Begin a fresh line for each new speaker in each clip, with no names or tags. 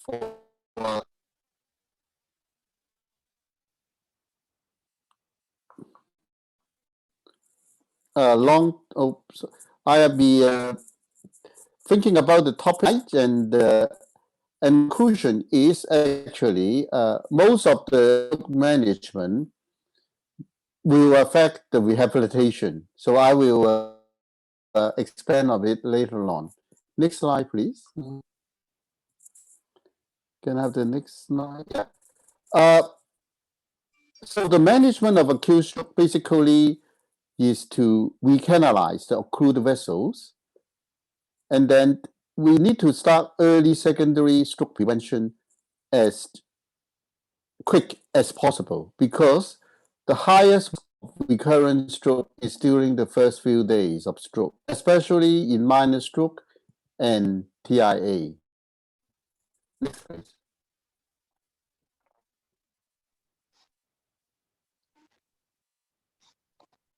I have been thinking about the topic, and conclusion is actually most of the management will affect the rehabilitation. So I will expand on it later on. Next slide, please. Can I have the next slide? Yeah. So the management of acute stroke basically is to recanalize the occluded vessels, and then we need to start early secondary stroke prevention as quick as possible, because the highest recurrent stroke is during the first few days of stroke, especially in minor stroke and TIA. Next, please.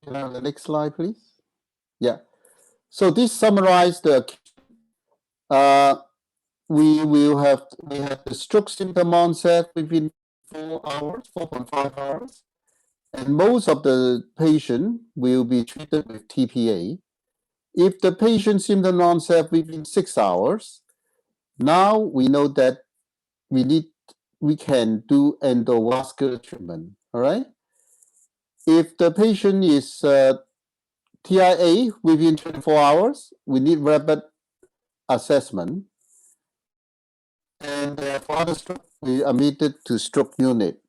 Can I have the next slide, please? Yeah. So this summarizes the we have the stroke symptom onset within 4 hours, 4.5 hours, and most of the patient will be treated with TPA. If the patient symptom onset within 6 hours, now we know that we can do endovascular treatment. All right. If the patient is TIA within 24 hours, we need rapid assessment. And for other stroke, we admitted to stroke unit.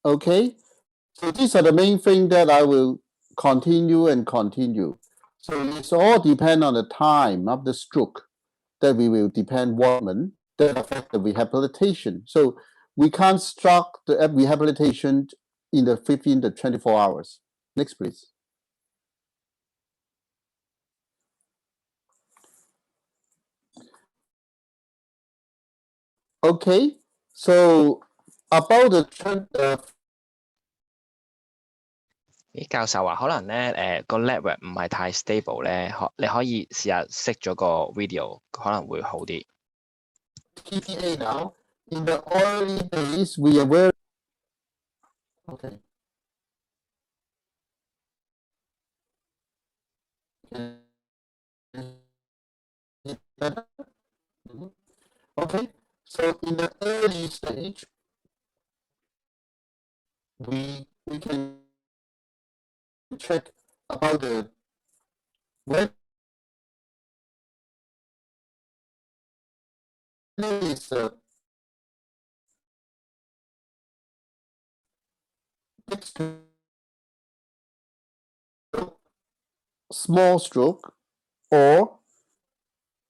Okay, so these are the main things that I will continue. So it's all depend on the time of the stroke that we will depend what that affect the rehabilitation. So we can't start the rehabilitation in the 15 to 24 hours. Next, please. Okay, so about the
教授話可能咧個 network 唔係太 stable 咧，你可以試下熄咗個 video， 可能會好啲。
TPA now, in the early days, we are very okay. Okay, so in the early stage, we can check about the web is big stroke, small stroke, or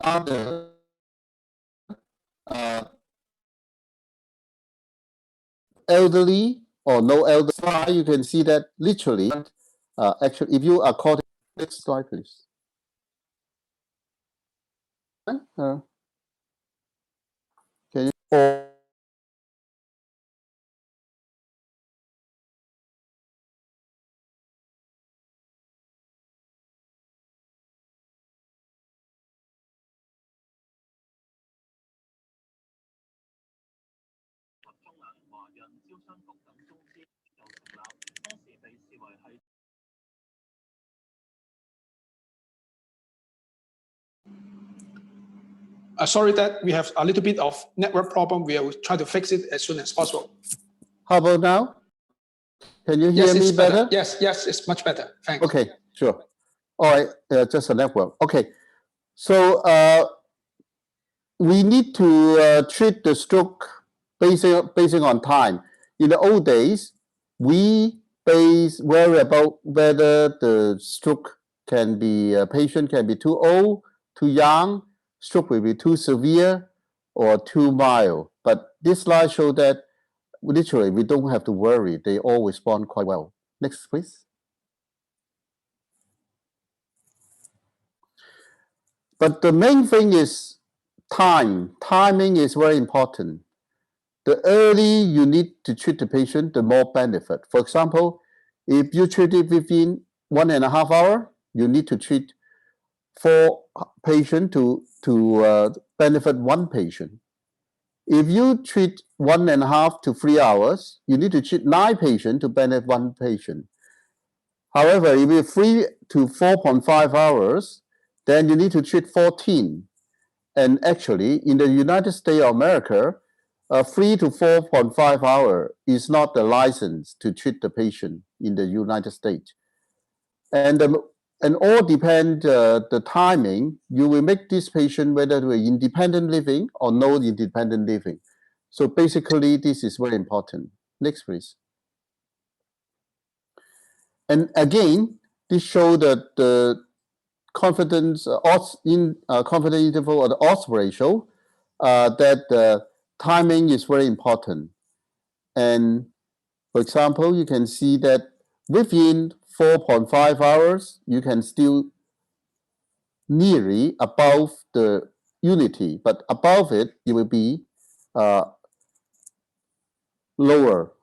other elderly or no elderly. Slide, you can see that literally, actually, if you according, next slide, please. Can you,
Sorry that we have a little bit of network problem. We will try to fix it as soon as possible.
How about now? Can you hear me better?
Yes, it's much better. Thanks.
Okay, sure. All right, just a network. Okay, so we need to treat the stroke basing on time. In the old days, we worry about whether the stroke can be, a patient can be too old, too young, stroke will be too severe or too mild. But this slide shows that literally we don't have to worry. They all respond quite well. Next, please. But the main thing is time. Timing is very important. The early you need to treat the patient, the more benefit. For example, if you treat it within 1.5 hours, you need to treat 4 patients to benefit 1 patient. If you treat 1.5 to 3 hours, you need to treat 9 patients to benefit 1 patient. However, if you're 3 to 4.5 hours, then you need to treat 14. And actually, in the United States of America, 3 to 4.5 hours is not the license to treat the patient in the United States. And all depend the timing. You will make this patient whether to independent living or no independent living. So basically, this is very important. Next, please. And again, this shows that the confidence confidence interval or the odds ratio, that the timing is very important. And for example, you can see that within 4.5 hours, you can still nearly above the unity, but above it, it will be lower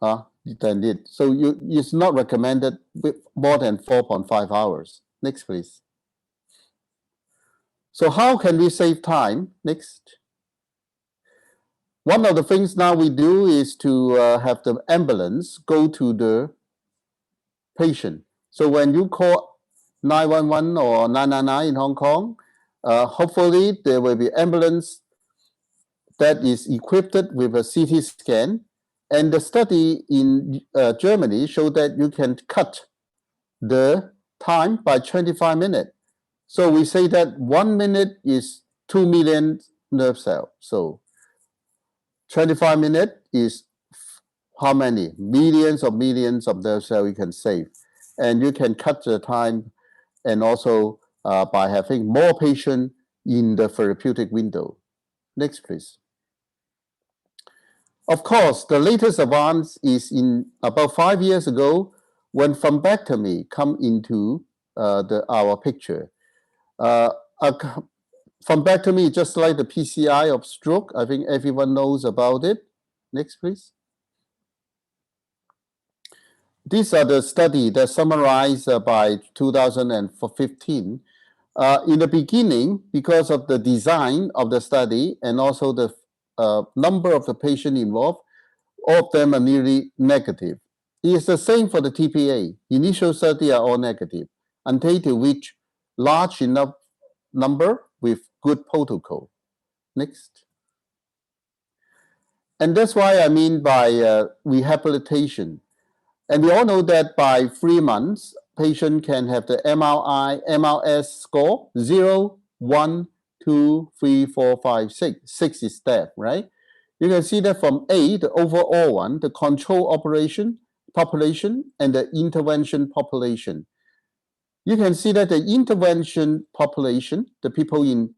than it. So it's not recommended with more than 4.5 hours. Next, please. So how can we save time? Next. One of the things now we do is to have the ambulance go to the patient. So when you call 911 or 999 in Hong Kong, hopefully there will be ambulance that is equipped with a CT scan. And the study in Germany showed that you can cut the time by 25 minutes. So we say that 1 minute is 2 million nerve cells. So 25 minutes is how many? Millions of nerve cells you can save. And you can cut the time, and also by having more patients in the therapeutic window. Next, please. Of course, the latest advance is in about 5 years ago when thrombectomy come into our picture. Thrombectomy is just like the PCI of stroke. I think everyone knows about it. Next, please. These are the studies that summarized by 2015. In the beginning, because of the design of the study and also the number of the patients involved, all of them are nearly negative. It is the same for the TPA. Initial studies are all negative until they reach large enough number with good protocol. Next. And that's why I mean by rehabilitation. And we all know that by 3 months, patient can have the MRS score 0, 1, 2, 3, 4, 5, 6. 6 is death, right? You can see that from A, the overall one, the control population and the intervention population. You can see that the intervention population, the people in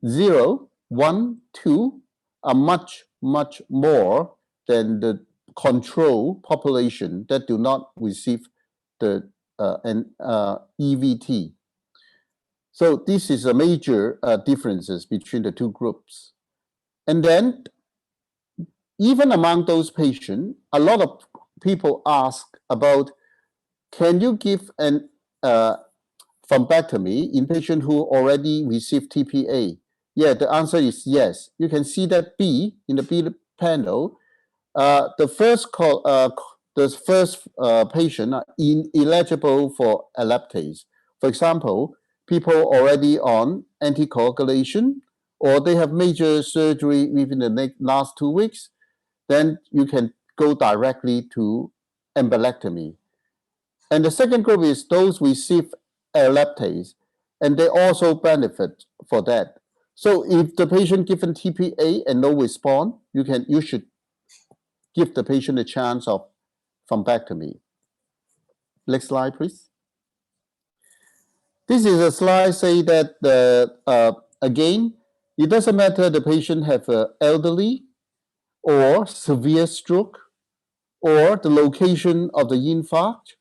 0, 1, 2, are much, much more than the control population that do not receive the EVT. So this is a major differences between the two groups. And then even among those patients, a lot of people ask about, can you give an thrombectomy in patients who already received TPA? Yeah, the answer is yes. You can see that B in the B panel, the first patient are ineligible for elaptase. For example, people already on anticoagulation, or they have major surgery within the last 2 weeks, then you can go directly to embolectomy. And the second group is those receive elaptase, and they also benefit for that. So if the patient given TPA and no response, you should give the patient a chance of thrombectomy. Next slide, please. This is a slide say that again, it doesn't matter the patient have an elderly or severe stroke, or the location of the infarct,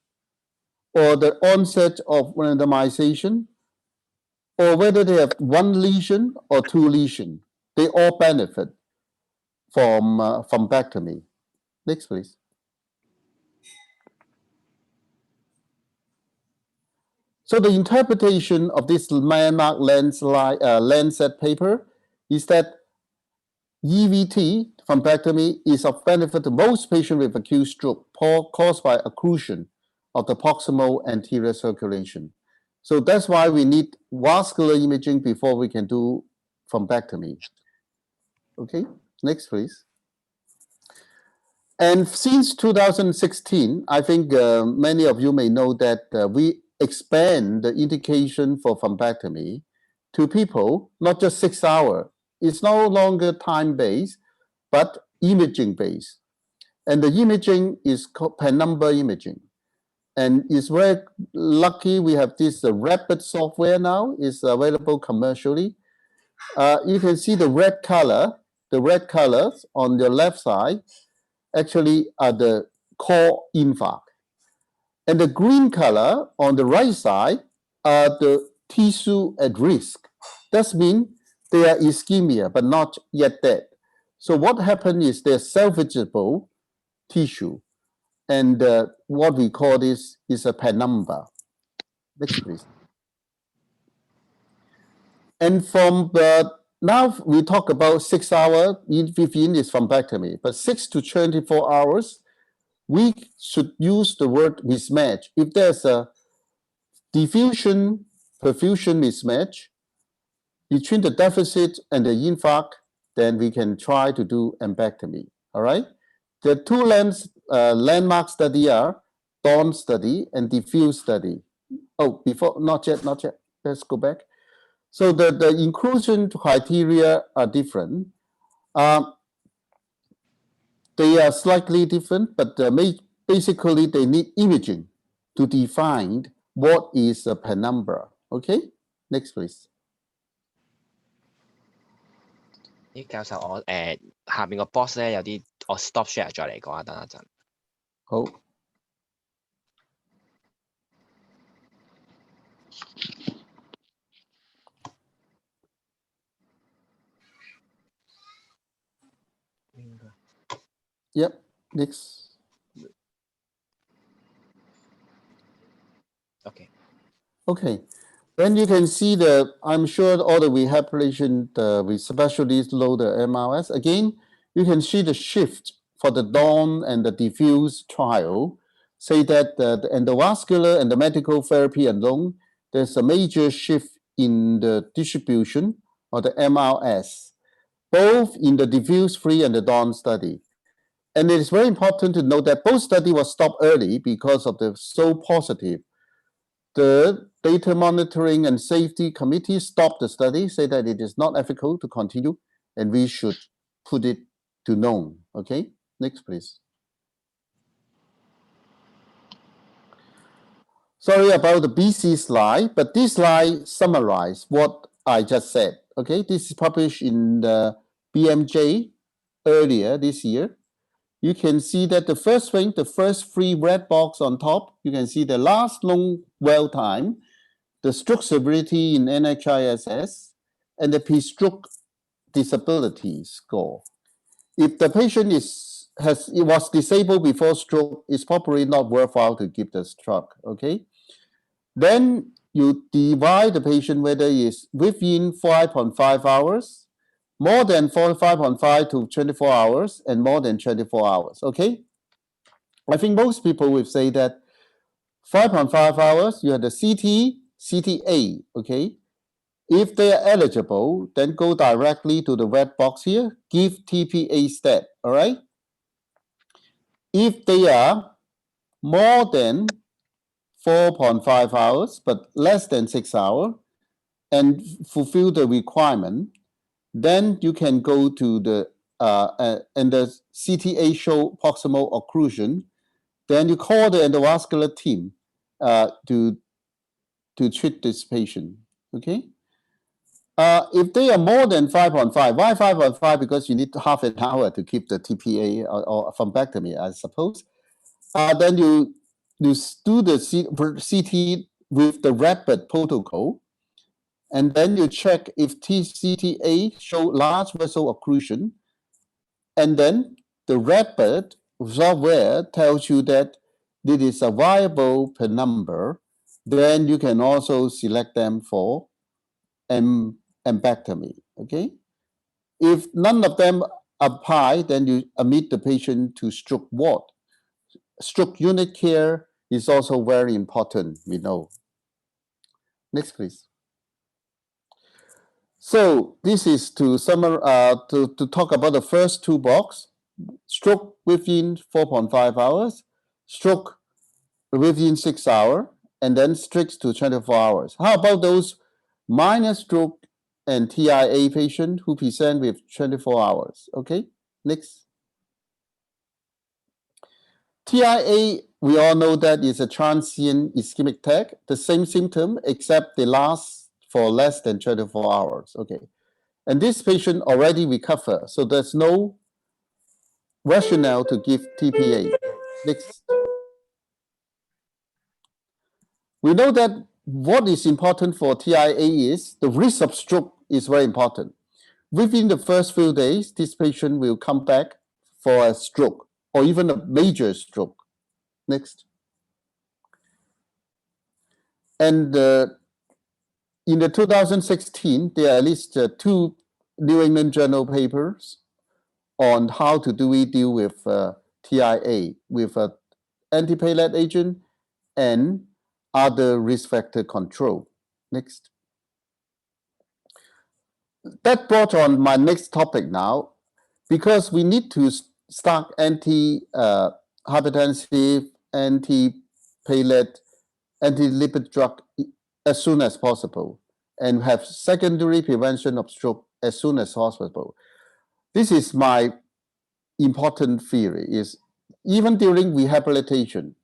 or the onset of randomization, or whether they have 1 lesion or 2 lesions, they all benefit from thrombectomy. Next, please. So the interpretation of this landmark Lancet paper is that EVT, thrombectomy, is of benefit to most patients with acute stroke caused by occlusion of the proximal anterior circulation. So that's why we need vascular imaging before we can do thrombectomy. Okay, next please. And since 2016, I think many of you may know that we expand the indication for thrombectomy to people, not just 6 hours. It's no longer time-based, but imaging-based. And the imaging is called penumbra imaging. And it's very lucky we have this rapid software now. It's available commercially. You can see the red colors on your left side actually are the core infarct. And the green color on the right side are the tissue at risk. That means they are ischemia, but not yet dead. So what happened is they're salvageable tissue. And what we call this is a penumbra. Next, please. And from now we talk about 6 hours within is thrombectomy, but 6 to 24 hours, we should use the word mismatch. If there's a diffusion perfusion mismatch between the deficit and the infarct, then we can try to do ambectomy. All right. The two landmark study are DAWN study and diffuse study. Oh, before, not yet. Let's go back. So the inclusion criteria are different. They are slightly different, but basically they need imaging to define what is a penumbra. Okay, next please.
咦，教授我下邊個 box 咧有啲我 stop share 再嚟講啊，等一陣。
好。Yep, next.
Okay.
Okay. Then you can see I'm sure all the rehabilitation with specialties load the MRS. Again, you can see the shift for the DAWN and the diffuse trial. Say that the endovascular and the medical therapy alone, there's a major shift in the distribution of the MRS, both in the diffuse free and the DAWN study. And it is very important to note that both studies were stopped early because of the so positive. The Data Monitoring and Safety Committee stopped the study, say that it is not ethical to continue, and we should put it to known. Okay, next please. Sorry about the BC slide, but this slide summarizes what I just said. Okay, this is published in the BMJ earlier this year. You can see that the first thing, the first three red box on top, you can see the last long well time, the stroke severity in NHISS, and the pre-stroke disability score. If the patient was disabled before stroke, it's probably not worthwhile to give the stroke, okay? Then you divide the patient whether it's within 5.5 hours, more than 5.5 to 24 hours, and more than 24 hours, okay? I think most people would say that 5.5 hours, you have the CT, CTA, okay? If they are eligible, then go directly to the red box here, give TPA stat, all right? If they are more than 4.5 hours, but less than 6 hours, and fulfill the requirement, then you can go to the, and the CTA show proximal occlusion, then you call the endovascular team to treat this patient, okay? If they are more than 5.5, why 5.5? Because you need half an hour to keep the TPA or thrombectomy, I suppose. Then you do the CT with the rapid protocol, and then you check if CTA show large vessel occlusion, and then the rapid software tells you that it is a viable penumbra, then you can also select them for ambectomy, okay? If none of them apply, then you admit the patient to stroke ward. Stroke unit care is also very important, we know. Next, please. So this is to talk about the first two boxes. Stroke within 4.5 hours, stroke within 6 hours, and then strict to 24 hours. How about those minor stroke and TIA patient who present with 24 hours? Okay, next. TIA, we all know that is a transient ischemic attack, the same symptom, except they last for less than 24 hours. Okay, and this patient already recovered, so there's no rationale to give TPA. Next. We know that what is important for TIA is the risk of stroke is very important. Within the first few days, this patient will come back for a stroke or even a major stroke. Next. And in the 2016, there are at least two New England Journal papers on how to deal with TIA with an antiplatelet agent and other risk factor control. Next. That brought on my next topic now, because we need to start anti-hypertensive, anti-platelet, anti-lipid drug as soon as possible, and have secondary prevention of stroke as soon as possible. This is my important theory, is even during rehabilitation,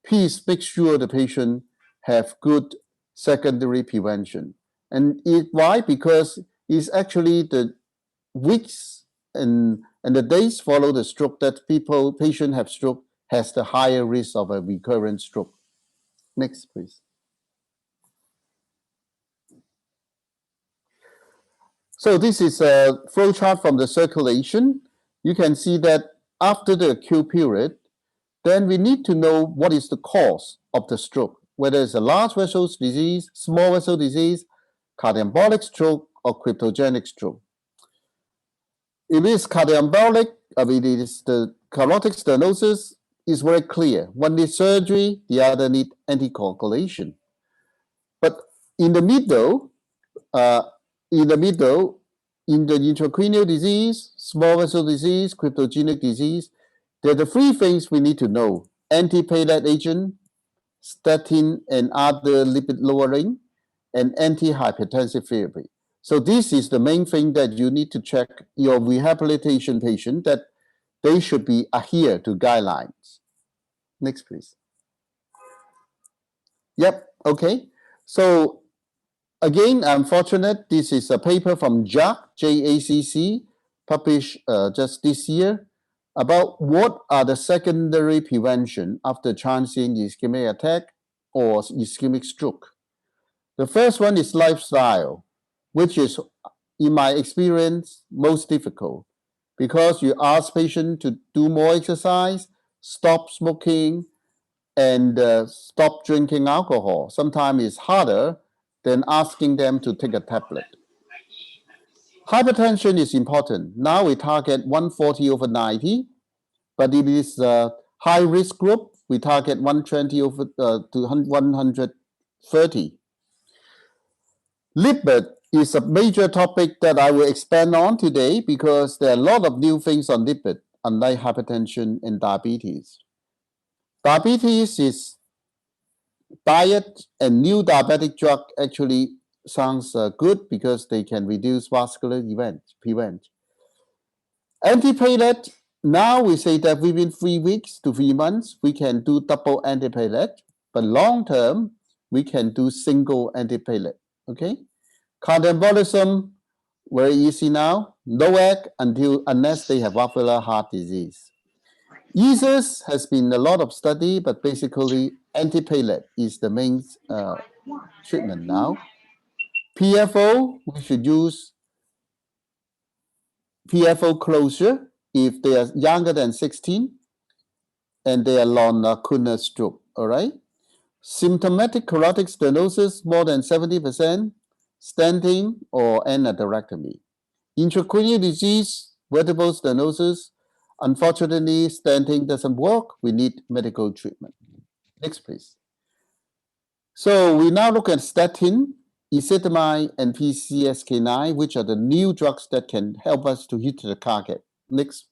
please make sure the patient have good secondary prevention. And why? Because it's actually the weeks and the days follow the stroke that patient have stroke has the higher risk of a recurrent stroke. Next, please. So this is a flow chart from the circulation. You can see that after the acute period, then we need to know what is the cause of the stroke, whether it's a large vessel disease, small vessel disease, cardiomyopathic stroke, or cryptogenic stroke. If it's cardiomyopathic, it is the carotid stenosis, is very clear. One needs surgery, the other needs anticoagulation. But in the middle, in the intracranial disease, small vessel disease, cryptogenic disease, there are the three things we need to know: antiplatelet agent, statin and other lipid lowering, and antihypertensive therapy. So this is the main thing that you need to check your rehabilitation patient, that they should be adhere to guidelines. Next, please. Yep, okay. So again, I'm fortunate. This is a paper from JACC, published just this year, about what are the secondary prevention after transient ischemic attack or ischemic stroke. The first one is lifestyle, which is, in my experience, most difficult, because you ask patients to do more exercise, stop smoking, and stop drinking alcohol. Sometimes it's harder than asking them to take a tablet. Hypertension is important. Now we target 140/90, but if it is a high-risk group, we target 120 to 130. Lipid is a major topic that I will expand on today, because there are a lot of new things on lipid, unlike hypertension and diabetes. Diabetes is diet, and new diabetic drug actually sounds good because they can reduce vascular events, prevent. Antiplatelet, now we say that within 3 weeks to 3 months, we can do double antiplatelet, but long term, we can do single antiplatelet, okay? Cardioembolism, very easy now, NOAC unless they have valvular heart disease. ESUS has been a lot of study, but basically antiplatelet is the main treatment now. PFO, we should use PFO closure if they are younger than 16 and they are non-lacunar stroke, all right? Symptomatic carotid stenosis more than 70%, stenting or endarterectomy. Intracranial disease, vertebral stenosis. Unfortunately, stenting doesn't work. We need medical treatment. Next, please. So we now look at statin, ezetimibe, and PCSK9, which are the new drugs that can help us to hit the target. Next.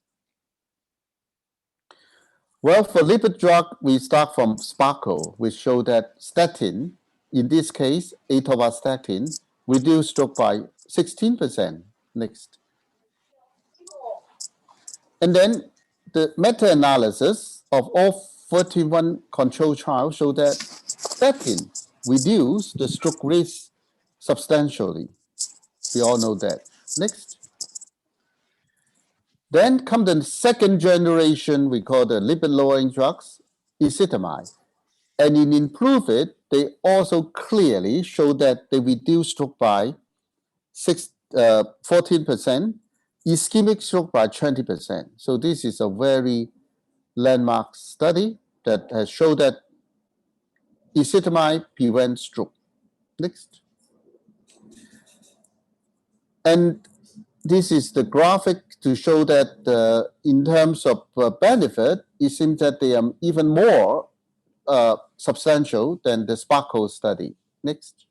Well, for lipid drug, we start from Sparkle, which show that statin, in this case, atorvastatin, reduced stroke by 16%. Next. And then the meta-analysis of all 41 control trials show that statin reduced the stroke risk substantially. We all know that. Next. Then come the second generation, we call the lipid-lowering drugs, ezetimibe. And in Improve It, they also clearly show that they reduce stroke by 14%, ischemic stroke by 20%. So this is a very landmark study that has shown that ezetimibe prevents stroke. Next. And this is the graphic to show that in terms of benefit, it seems that they are even more substantial than the Sparkle study. Next.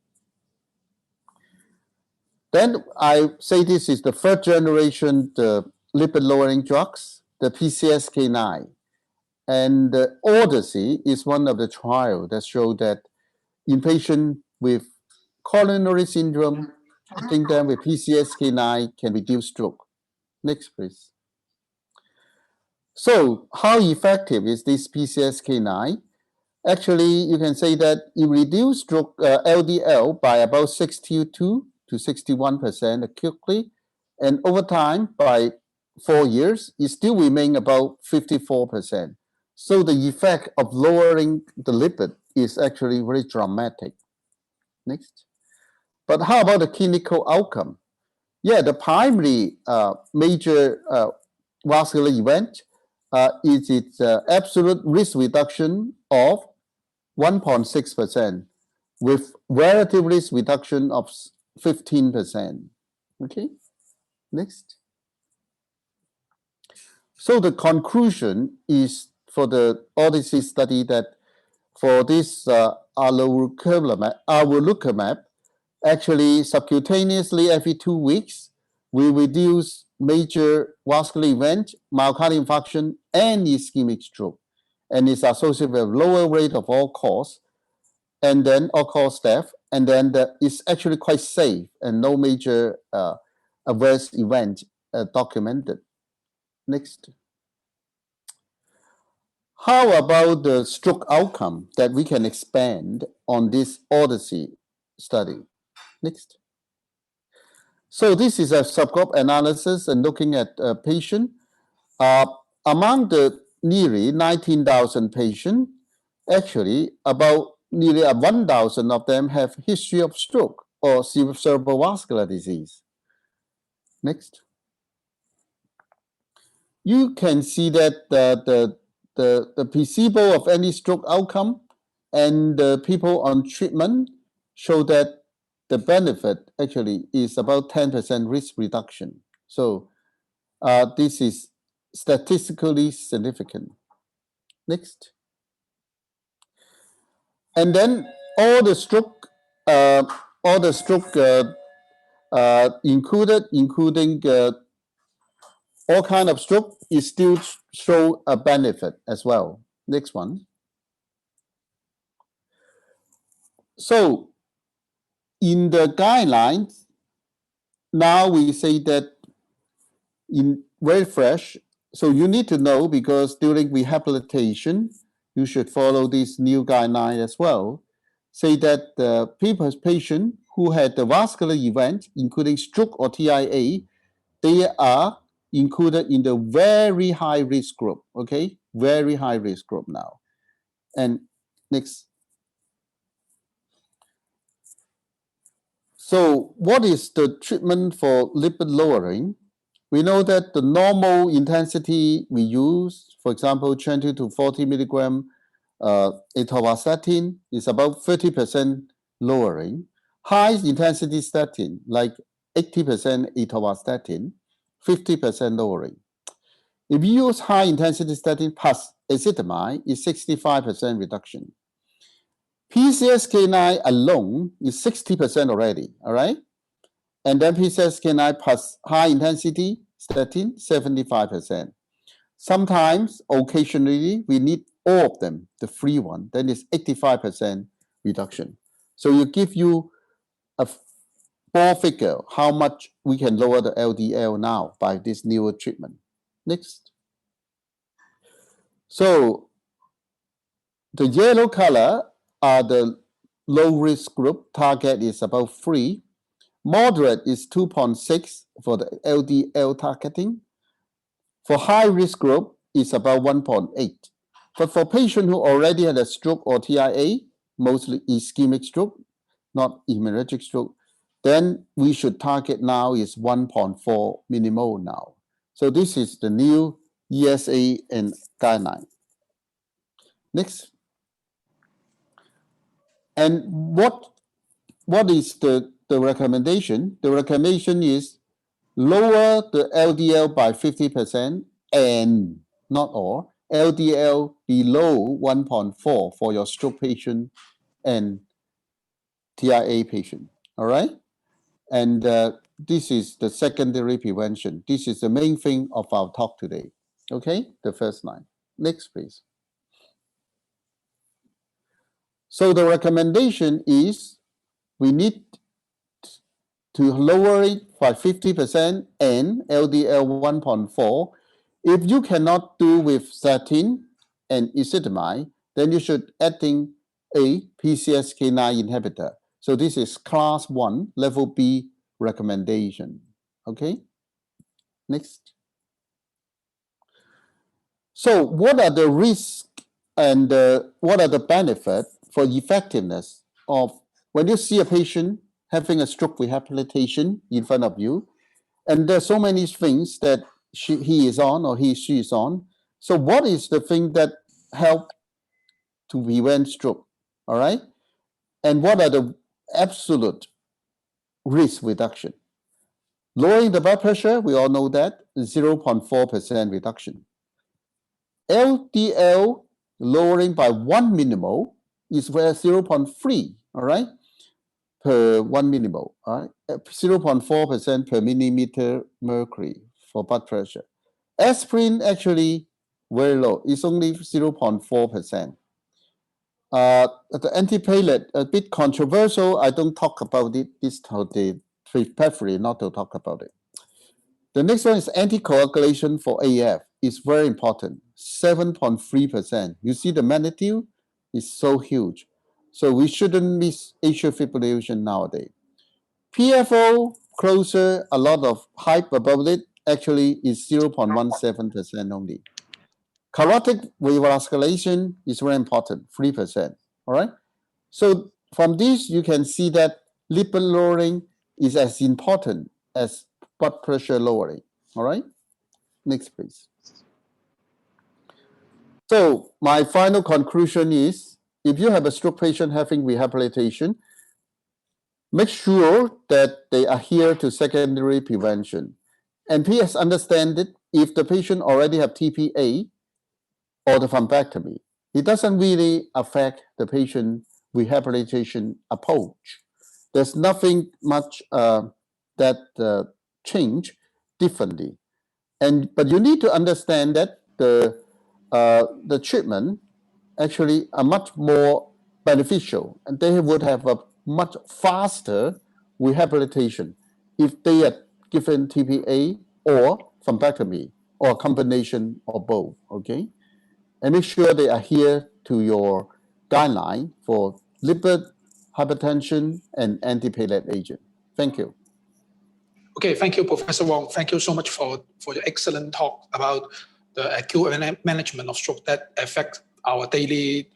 Then I say this is the third generation the lipid-lowering drugs, the PCSK9. And the Odyssey is one of the trials that show that in patients with coronary syndrome, treating them with PCSK9 can reduce stroke. Next, please. So how effective is this PCSK9? Actually, you can say that it reduced stroke LDL by about 62 to 61% acutely, and over time, by 4 years, it still remains about 54%. So the effect of lowering the lipid is actually very dramatic. Next. But how about the clinical outcome? Yeah, the primary major vascular event is its absolute risk reduction of 1.6% with relative risk reduction of 15%. Okay, next. So the conclusion is for the Odyssey study that for this alolucamab, actually subcutaneously every 2 weeks, we reduce major vascular event, myocardial infarction, and ischemic stroke, and it's associated with lower rate of all-cause, and then all-cause death, and then it's actually quite safe and no major adverse event documented. Next. How about the stroke outcome that we can expand on this Odyssey study? Next. So this is a subgroup analysis and looking at a patient. Among the nearly 19,000 patients, actually about nearly 1,000 of them have history of stroke or cerebrovascular disease. Next. You can see that the placebo of any stroke outcome and the people on treatment show that the benefit actually is about 10% risk reduction. So this is statistically significant. Next. And then all the stroke included, including all kind of stroke, is still show a benefit as well. Next one. So in the guidelines, now we say that in very fresh, so you need to know because during rehabilitation, you should follow this new guideline as well. Say that the patient who had the vascular event, including stroke or TIA, they are included in the very high risk group, okay? Very high risk group now. And next. So what is the treatment for lipid lowering? We know that the normal intensity we use, for example, 20 to 40 milligram atorvastatin is about 30% lowering. High intensity statin like 80% atorvastatin, 50% lowering. If you use high-intensity statin plus ezetimibe, it's 65% reduction. PCSK9 alone is 60% already, all right? And then PCSK9 plus high-intensity statin, 75%. Sometimes, occasionally, we need all of them, the free one, then it's 85% reduction. So you give you a ball figure how much we can lower the LDL now by this newer treatment. Next. So the yellow color are the low risk group. Target is about 3. Moderate is 2.6 for the LDL targeting. For high risk group, it's about 1.8. But for patients who already had a stroke or TIA, mostly ischemic stroke, not hemorrhagic stroke, then we should target now is 1.4 millimole now. So this is the new ESA and guideline. Next. And what is the recommendation? The recommendation is lower the LDL by 50% and not all, LDL below 1.4 for your stroke patient and TIA patient, all right? And this is the secondary prevention. This is the main thing of our talk today, okay? The first line. Next, please. So the recommendation is we need to lower it by 50% and LDL 1.4. If you cannot do with statin and ezetimibe, then you should adding a PCSK9 inhibitor. So this is class 1, level B recommendation. Okay? Next. So what are the risks and what are the benefits for effectiveness of when you see a patient having a stroke rehabilitation in front of you, and there's so many things that he is on or she is on. So what is the thing that help to prevent stroke, all right? And what are the absolute risk reduction? Lowering the blood pressure, we all know that, 0.4% reduction. LDL lowering by 1 millimole is where 0.3, all right? Per 1 millimole, all right? 0.4% per millimeter mercury for blood pressure. Aspirin actually very low, it's only 0.4%. The antiplatelet, a bit controversial. I don't talk about it. This the preferably not to talk about it. The next one is anticoagulation for AF. It's very important, 7.3%. You see the magnitude is so huge. So we shouldn't miss atrial fibrillation nowadays. PFO, closer, a lot of hype about it, actually is 0.17% only. Carotid revascularization is very important, 3%, all right? So from this, you can see that lipid lowering is as important as blood pressure lowering, all right? Next, please. So my final conclusion is, if you have a stroke patient having rehabilitation, make sure that they adhere to secondary prevention. And please understand that if the patient already have TPA or the thrombectomy, it doesn't really affect the patient rehabilitation approach. There's nothing much that change differently. But you need to understand that the treatment actually are much more beneficial, and they would have a much faster rehabilitation if they are given TPA or thrombectomy or a combination of both, okay? And make sure they adhere to your guideline for lipid, hypertension, and antiplatelet agent. Thank you.
Okay, thank you, Professor Wong. Thank you so much for your excellent talk about the acute management of stroke that affect our daily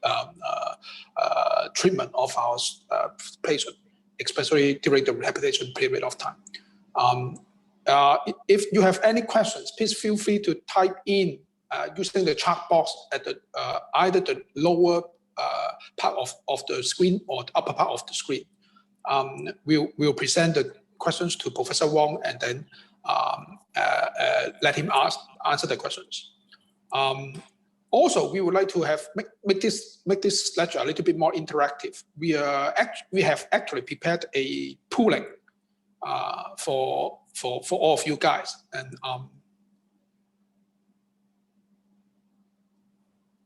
treatment of our patient, especially during the rehabilitation period of time. If you have any questions, please feel free to type in using the chat box at the either the lower part of the screen or the upper part of the screen. We'll present the questions to Professor Wong and then let him answer the questions. Also, we would like to make this lecture a little bit more interactive. We have actually prepared a polling for all of you guys, and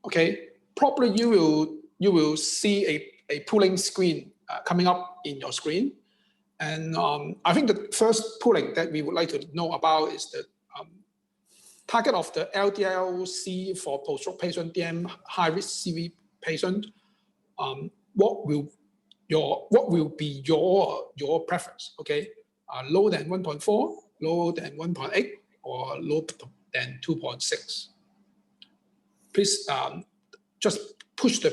okay, probably you will see a polling screen coming up in your screen, and I think the first polling that we would like to know about is the target of the LDLC for post-stroke patient, DM high-risk CV patient. What will be your preference? Okay, lower than 1.4, lower than 1.8, or lower than 2.6. Please just push the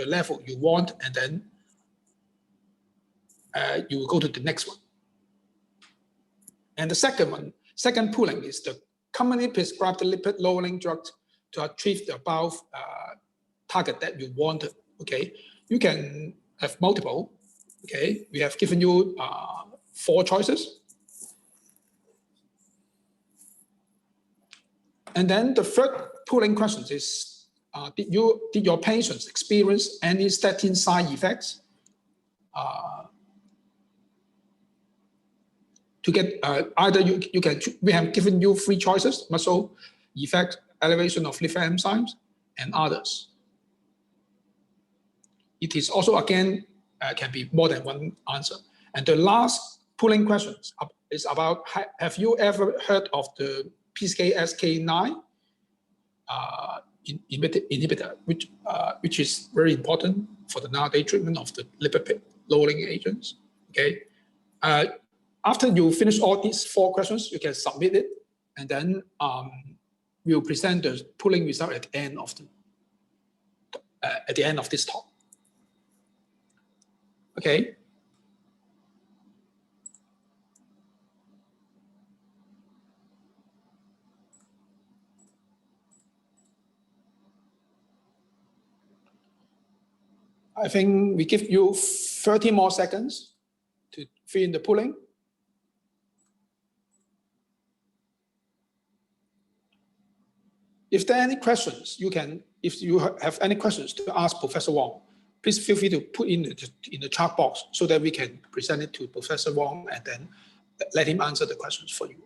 level you want, and then you will go to the next one. And the second polling is the commonly prescribed lipid lowering drugs to achieve the above target that you wanted. Okay, you can have multiple. Okay, we have given you 4 choices. And then the third polling question is, did your patients experience any statin side effects? To get either we have given you 3 choices: muscle effect, elevation of liver enzymes, and others. It is also, again, can be more than one answer. And the last polling question is about, have you ever heard of the PCSK9 inhibitor, which is very important for the nowadays treatment of the lipid lowering agents? Okay. After you finish all these 4 questions, you can submit it, and then we'll present the polling result at the end of this talk. Okay. I think we give you 30 more seconds to fill in the polling. If there are any questions, if you have any questions to ask Professor Wong, please feel free to put in the chat box so that we can present it to Professor Wong and then let him answer the questions for you.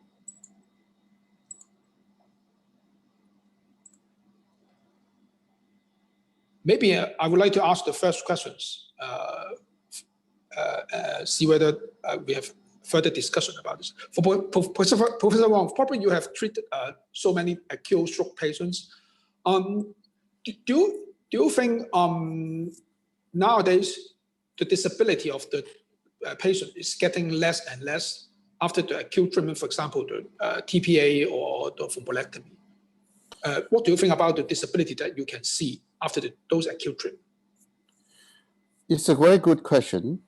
Maybe I would like to ask the first questions, see whether we have further discussion about this. For Professor Wong, probably you have treated so many acute stroke patients. Do you think nowadays the disability of the patient is getting less and less after the acute treatment, for example, the TPA or the thrombolectomy? What do you think about the disability that you can see after those acute treatment?
It's a very good question.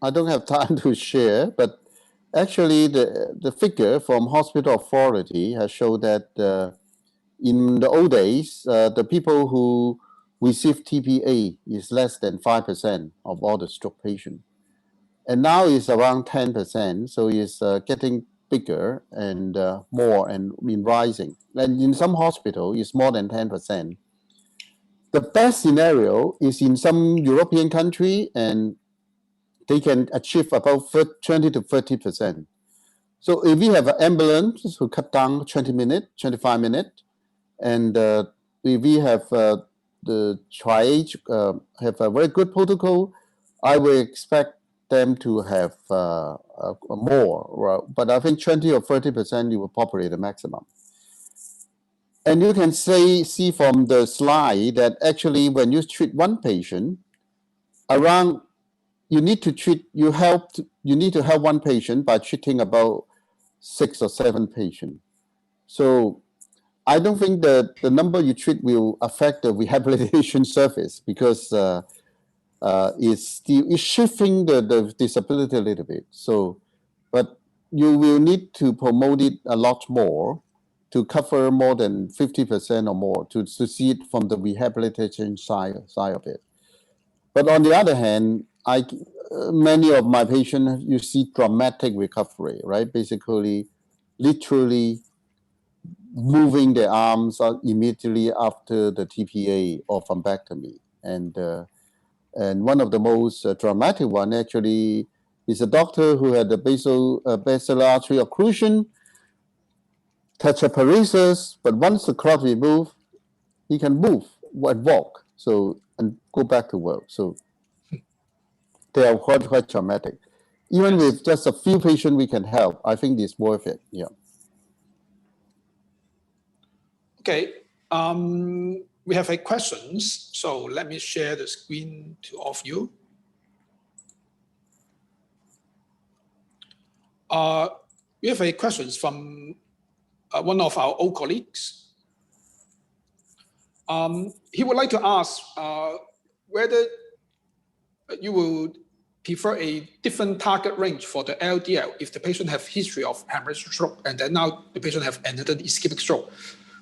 I don't have time to share, but actually the figure from hospital authority has shown that in the old days, the people who receive TPA is less than 5% of all the stroke patients. And now it's around 10%, so it's getting bigger and more and rising. And in some hospitals, it's more than 10%. The best scenario is in some European country, and they can achieve about 20 to 30%. So if we have an ambulance who cut down 20 minutes, 25 minutes, and if we have the triage have a very good protocol, I will expect them to have more. But I think 20 or 30% you will populate the maximum. And you can see from the slide that actually when you treat one patient, you need to help one patient by treating about 6 or 7 patients. So I don't think that the number you treat will affect the rehabilitation service, because it's shifting the disability a little bit. So, but you will need to promote it a lot more to cover more than 50% or more to see it from the rehabilitation side of it. But on the other hand, many of my patients, you see dramatic recovery, right? Basically, literally moving their arms immediately after the TPA or thrombectomy. And one of the most dramatic one actually is a doctor who had a basilar artery occlusion, tetraparesis, but once the clot removed, he can move and walk, and go back to work. So they are quite traumatic. Even with just a few patients we can help, I think it's worth it. Yeah.
Okay. We have a questions. So let me share the screen to all of you. We have a questions from one of our old colleagues. He would like to ask whether you would prefer a different target range for the LDL if the patient have history of hemorrhagic stroke and then now the patient have another ischemic stroke.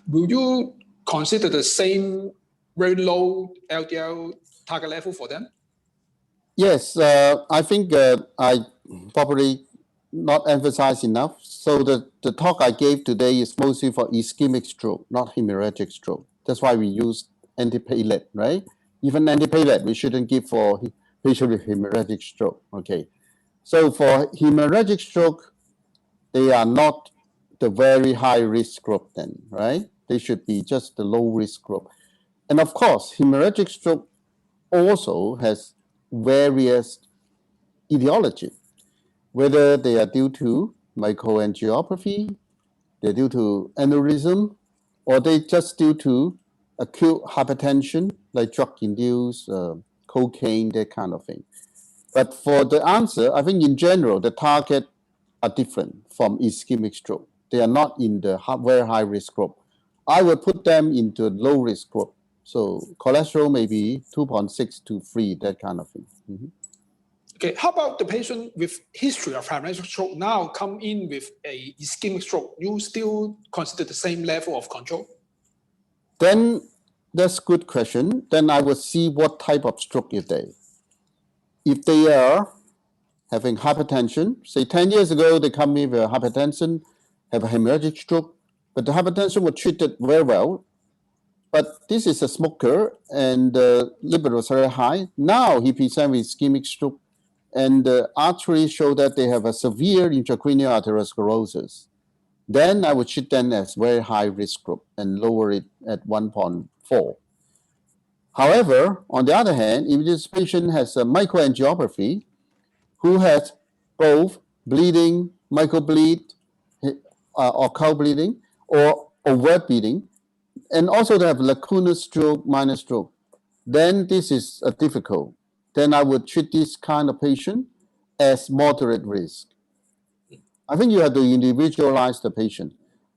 Will you consider the same very low LDL target level for them?
Yes, I think I probably not emphasized enough. So the talk I gave today is mostly for ischemic stroke, not hemorrhagic stroke. That's why we use antiplatelet, right? Even antiplatelet, we shouldn't give for patient with hemorrhagic stroke. Okay, so for hemorrhagic stroke, they are not the very high risk group then, right? They should be just the low risk group. And of course, hemorrhagic stroke also has various etiology, whether they are due to microangiopathy, they're due to aneurysm, or they just due to acute hypertension, like drug-induced, cocaine, that kind of thing. But for the answer, I think in general, the target are different from ischemic stroke. They are not in the very high risk group. I would put them into low risk group. So cholesterol maybe 2.6 to 3, that kind of thing. Mm-hmm.
Okay, how about the patient with history of hemorrhagic stroke now come in with a ischemic stroke? You still consider the same level of control?
Then that's a good question. Then I would see what type of stroke is they. If they are having hypertension, say 10 years ago, they come in with hypertension, have a hemorrhagic stroke, but the hypertension was treated very well. But this is a smoker and the lipid was very high. Now he presents with ischemic stroke and the arteries show that they have a severe intracranial arteriosclerosis. Then I would treat them as very high risk group and lower it at 1.4. However, on the other hand, if this patient has a microangiopathy who has both bleeding, microbleed, or cow bleeding, or overt bleeding, and also they have lacunous stroke, minor stroke, then this is difficult. Then I would treat this kind of patient as moderate risk. I think you have to individualize the patient.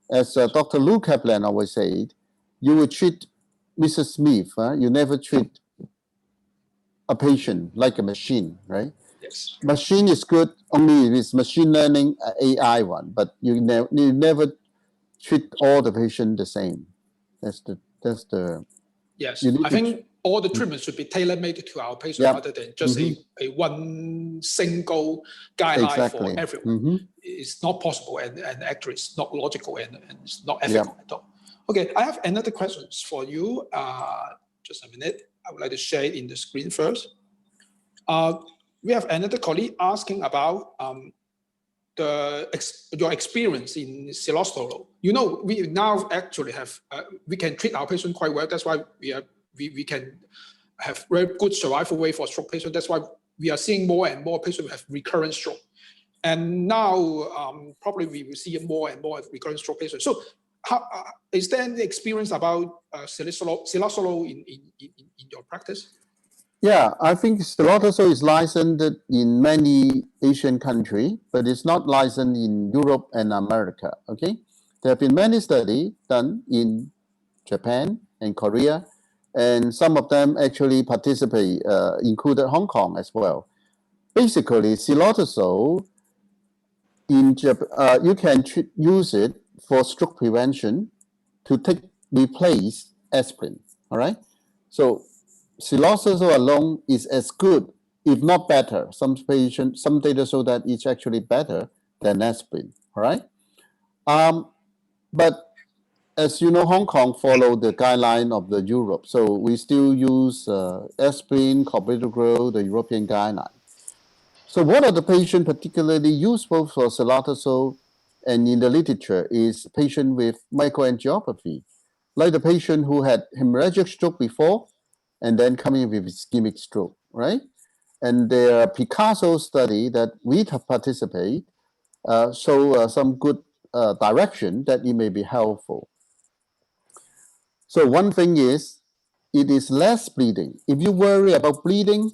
As Dr. Lou Kaplan always said, you would treat Mrs. Smith, you never treat a patient like a machine, right?
Yes.
Machine is good only if it's machine learning AI one, but you never treat all the patient the same. That's the
Yes, I think all the treatments should be tailor-made to our patient rather than just a one single guideline for everyone. It's not possible and actually it's not logical and it's not ethical at all. Okay, I have another question for you. Just a minute. I would like to share it in the screen first. We have another colleague asking about your experience in Silostolo. You know, we now actually have, we can treat our patient quite well. That's why we can have very good survival rate for stroke patients. That's why we are seeing more and more patients who have recurrent stroke. And now probably we will see more and more recurrent stroke patients. So is there any experience about Silostolo in your practice?
Yeah, I think Silostolo is licensed in many Asian countries, but it's not licensed in Europe and America, okay? There have been many studies done in Japan and Korea, and some of them actually participate, included Hong Kong as well. Basically, Silostolo, you can use it for stroke prevention to replace aspirin, all right? So Silostolo alone is as good if not better. Some data show that it's actually better than aspirin. All right. But as you know, Hong Kong followed the guideline of the Europe, so we still use aspirin, clopidogrel, the European guideline. So what are the patients particularly useful for silotazole? And in the literature is patient with microangiopathy, like the patient who had hemorrhagic stroke before and then coming with ischemic stroke, right? And their Picasso study that we participate show some good direction that it may be helpful. So one thing is, it is less bleeding. If you worry about bleeding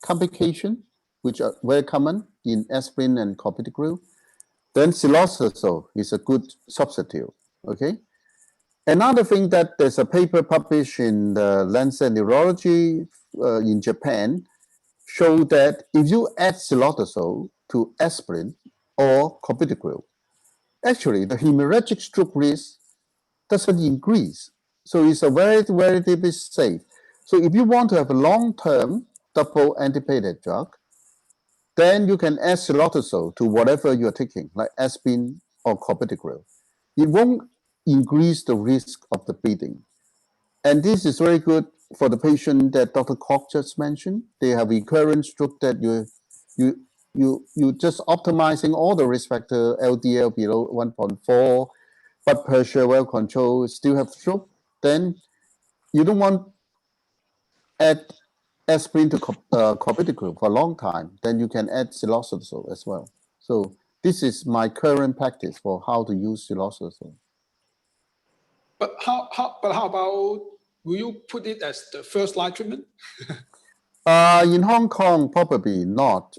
complication, which are very common in aspirin and clopidogrel, then silostazole is a good substitute, okay? Another thing that there's a paper published in the Lancet Neurology in Japan show that if you add silotazole to aspirin or clopidogrel, actually the hemorrhagic stroke risk doesn't increase. So it's a relatively safe. So if you want to have a long-term double antiplatelet drug, then you can add silotazole to whatever you're taking, like aspirin or clopidogrel. It won't increase the risk of the bleeding. And this is very good for the patient that Dr. Koch just mentioned. They have recurrent stroke that you just optimizing all the risk factor, LDL below 1.4, blood pressure well controlled, still have stroke, then you don't want add aspirin to clopidogrel for a long time, then you can add silostazole as well. So this is my current practice for how to use silostazole.
But how about, will you put it as the first line treatment?
In Hong Kong, probably not,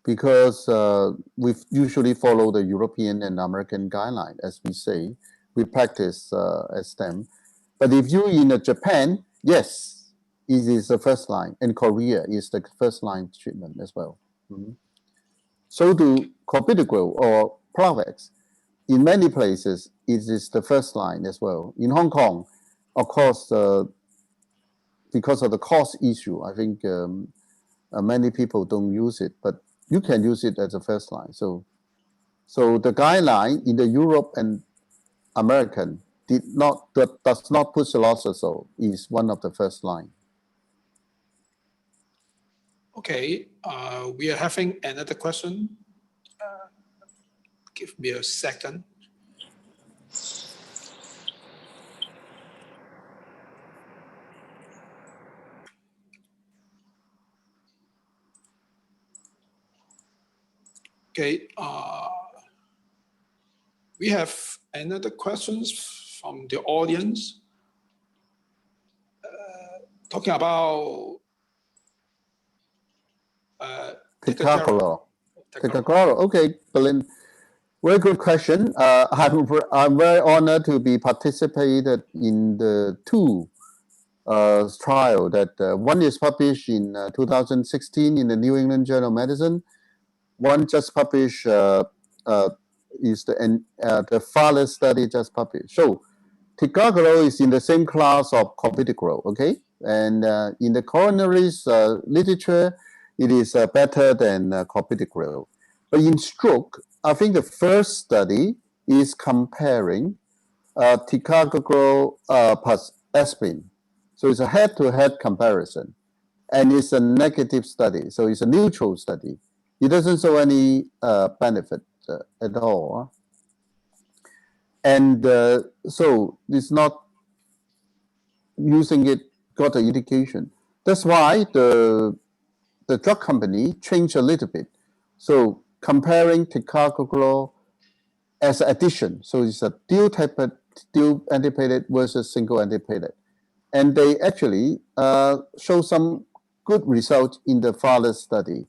because we usually follow the European and American guideline, as we say. We practice as them. But if you're in Japan, yes, it is the first line, and Korea is the first line treatment as well. Mm-hmm. So do clopidogrel or Provex. In many places, it is the first line as well. In Hong Kong, of course, because of the cost issue, I think many people don't use it, but you can use it as a first line. So the guideline in the Europe and American does not put silostazole is one of the first line.
Okay, we are having another question. Give me a second. Okay, we have another questions from the audience talking about
Ticagrelor. Okay, Berlin. Very good question. I'm very honored to be participated in the two trial that one is published in 2016 in the New England Journal of Medicine. One just published is the Fowler study just published. So ticagrelor is in the same class of clopidogrel, okay? And in the coronaries literature, it is better than clopidogrel. But in stroke, I think the first study is comparing ticagrelor plus aspirin. So it's a head-to-head comparison. And it's a negative study. So it's a neutral study. It doesn't show any benefit at all. And so it's not using it got an indication. That's why the drug company changed a little bit. So comparing ticagrelor as an addition. So it's a dual antiplatelet versus single antiplatelet. And they actually show some good results in the Fowler study.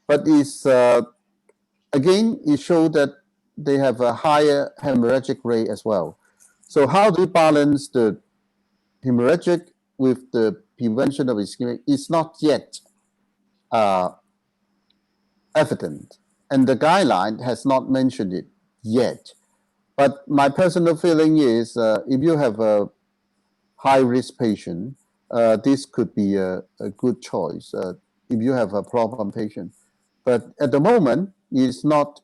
But it's, again, it showed that they have a higher hemorrhagic rate as well. So how do you balance the hemorrhagic with the prevention of ischemic? It's not yet evident. And the guideline has not mentioned it yet. But my personal feeling is if you have a high-risk patient, this could be a good choice. if you have a problem patient. But at the moment, it's not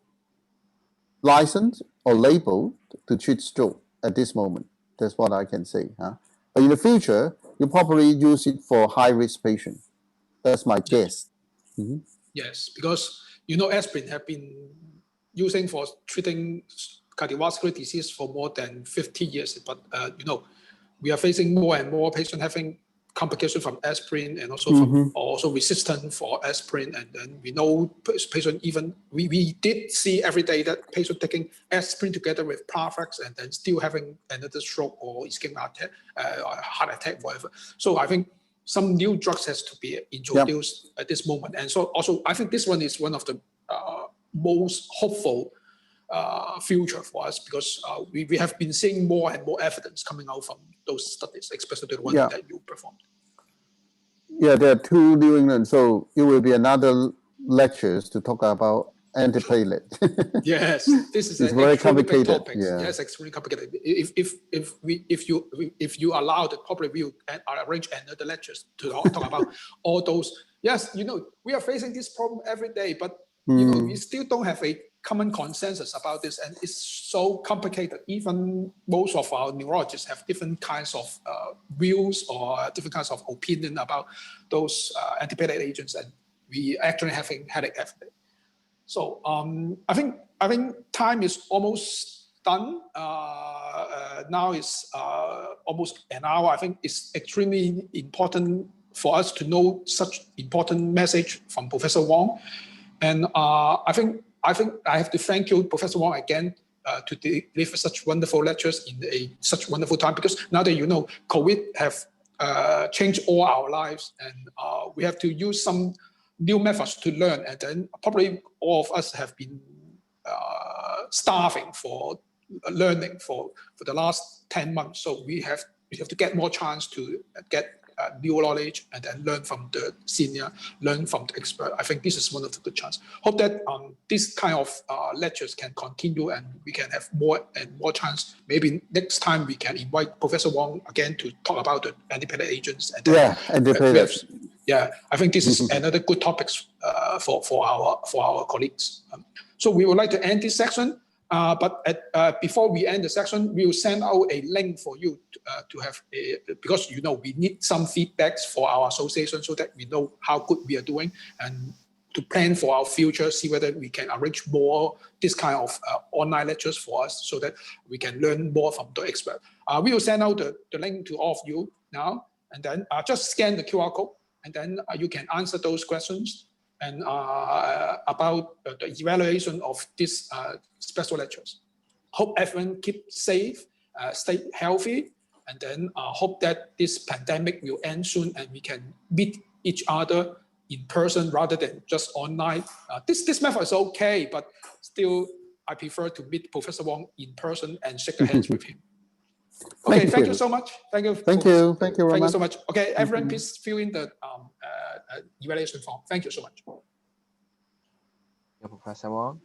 licensed or labeled to treat stroke at this moment. That's what I can say. Huh? But in the future, you probably use it for high-risk patients. That's my guess. Mhm.
Yes, because aspirin have been using for treating cardiovascular disease for more than 50 years. But we are facing more and more patients having complications from aspirin and also also resistant for aspirin. And then we know patient even we did see every day that patient taking aspirin together with Prof and then still having another stroke or ischemic attack, heart attack, whatever. So I think some new drugs has to be introduced at this moment. And so also I think this one is one of the most hopeful future for us, because we have been seeing more and more evidence coming out from those studies, especially the one that you performed.
Yeah, there are 2 New England, so it will be another lectures to talk about antiplatelet.
Yes, this is
it's very complicated.
Topic. Yes, extremely complicated. If you allow the probably we will arrange another lectures to talk about all those. Yes, we are facing this problem every day, but we still don't have a common consensus about this, and it's so complicated. Even most of our neurologists have different kinds of views or different kinds of opinion about those antiplatelet agents, and we actually having headache every day. So I think time is almost done. Now is almost an hour. I think it's extremely important for us to know such important message from Professor Wong, and I think I have to thank you, Professor Wong, again to deliver such wonderful lectures in such wonderful time, because now that COVID have changed all our lives, and we have to use some new methods to learn, and then probably all of us have been starving for learning for the last 10 months. So we have to get more chance to get new knowledge and then learn from the senior, learn from the expert. I think this is one of the good chance. Hope that this kind of lectures can continue and we can have more and more chance. Maybe next time we can invite Professor Wong again to talk about the antiplatelet agents. And then,
antiplatelet.
I think this is another good topics for our colleagues. So we would like to end this section. But before we end the section, we will send out a link for you to have because we need some feedbacks for our association so that we know how good we are doing and to plan for our future, see whether we can arrange more this kind of online lectures for us so that we can learn more from the expert. We will send out the link to all of you now, and then just scan the QR code, and then you can answer those questions and about the evaluation of these special lectures. Hope everyone keep safe, stay healthy, and then hope that this pandemic will end soon and we can meet each other in person rather than just online. This method is okay, but still I prefer to meet Professor Wong in person and shake hands with him. Okay, thank you so much. Thank you.
Thank you. Thank you, Roman.
Thank you so much. Okay, everyone, please fill in the evaluation form. Thank you so much.
Professor Wong.